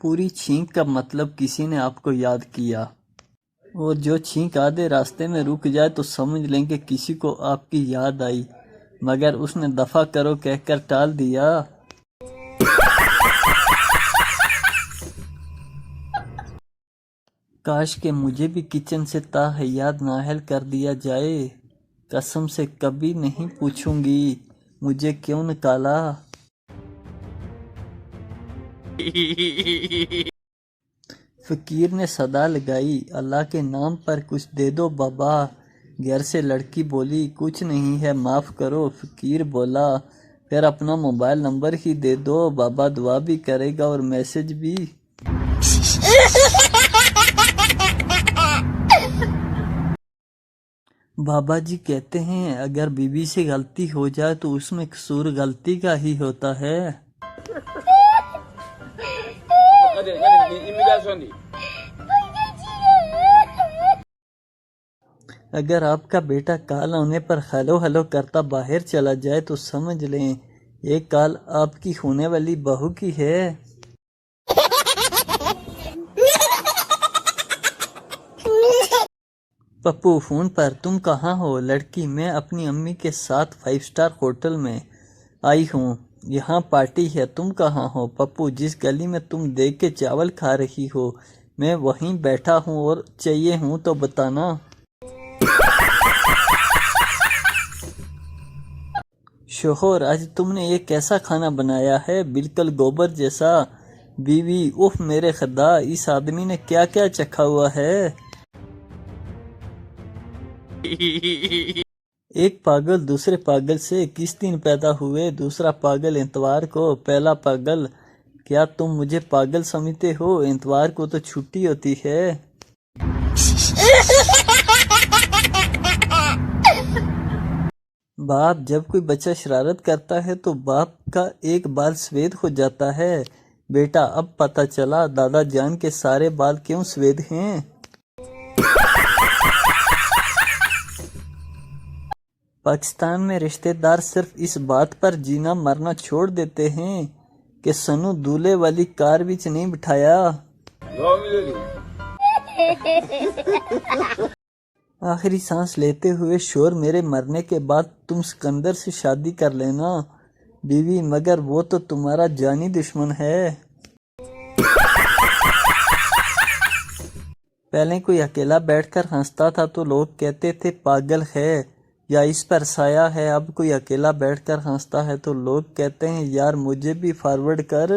پوری چھینک کا مطلب کسی نے آپ کو یاد کیا، اور جو چھینک آدھے راستے میں رک جائے تو سمجھ لیں کہ کسی کو آپ کی یاد آئی، مگر اس نے دفع کرو کہہ کر ٹال دیا۔ کاش کہ مجھے بھی کچن سے تاحیات نااہل کر دیا جائے، قسم سے کبھی نہیں پوچھوں گی مجھے کیوں نکالا۔ فقیر نے صدا لگائی، اللہ کے نام پر کچھ دے دو بابا۔ گھر سے لڑکی بولی، کچھ نہیں ہے معاف کرو۔ فقیر بولا، پھر اپنا موبائل نمبر ہی دے دو، بابا دعا بھی کرے گا اور میسج بھی۔ بابا جی کہتے ہیں اگر بیوی سے غلطی ہو جائے تو اس میں قصور غلطی کا ہی ہوتا ہے۔ اگر آپ کا بیٹا کال آنے پر ہلو ہلو کرتا باہر چلا جائے تو سمجھ لیں ایک کال آپ کی ہونے والی بہو کی ہے۔ پپو فون پر، تم کہاں ہو؟ لڑکی، میں اپنی امی کے ساتھ 5 اسٹار ہوٹل میں آئی ہوں، یہاں پارٹی ہے۔ تم کہاں ہو؟ پپو، جس گلی میں تم دیکھ کے چاول کھا رہی ہو میں وہیں بیٹھا ہوں، اور چاہیے ہوں تو بتانا۔ شوہر، آج تم نے یہ کیسا کھانا بنایا ہے، بالکل گوبر جیسا۔ بیوی، اف میرے خدا، اس آدمی نے کیا کیا چکھا ہوا ہے۔ ایک پاگل دوسرے پاگل سے کس دن پیدا ہوئے؟ دوسرا پاگل، اتوار کو۔ پہلا پاگل، کیا تم مجھے پاگل سمجھتے ہو؟ اتوار کو تو چھٹی ہوتی ہے۔ باپ، جب کوئی بچہ شرارت کرتا ہے تو باپ کا ایک بال سفید ہو جاتا ہے۔ بیٹا، اب پتہ چلا دادا جان کے سارے بال کیوں سفید ہیں۔ پاکستان میں رشتہ دار صرف اس بات پر جینا مرنا چھوڑ دیتے ہیں کہ سنو دولہے والی کار وچ نہیں بٹھایا۔ آخری سانس لیتے ہوئے، شور میرے مرنے کے بعد تم سکندر سے شادی کر لینا۔ بیوی، مگر وہ تو تمہارا جانی دشمن ہے۔ پہلے کوئی اکیلا بیٹھ کر ہنستا تھا تو لوگ کہتے تھے پاگل ہے یا اس پر سایہ ہے، اب کوئی اکیلا بیٹھ کر ہنستا ہے تو لوگ کہتے ہیں یار مجھے بھی فارورڈ کر۔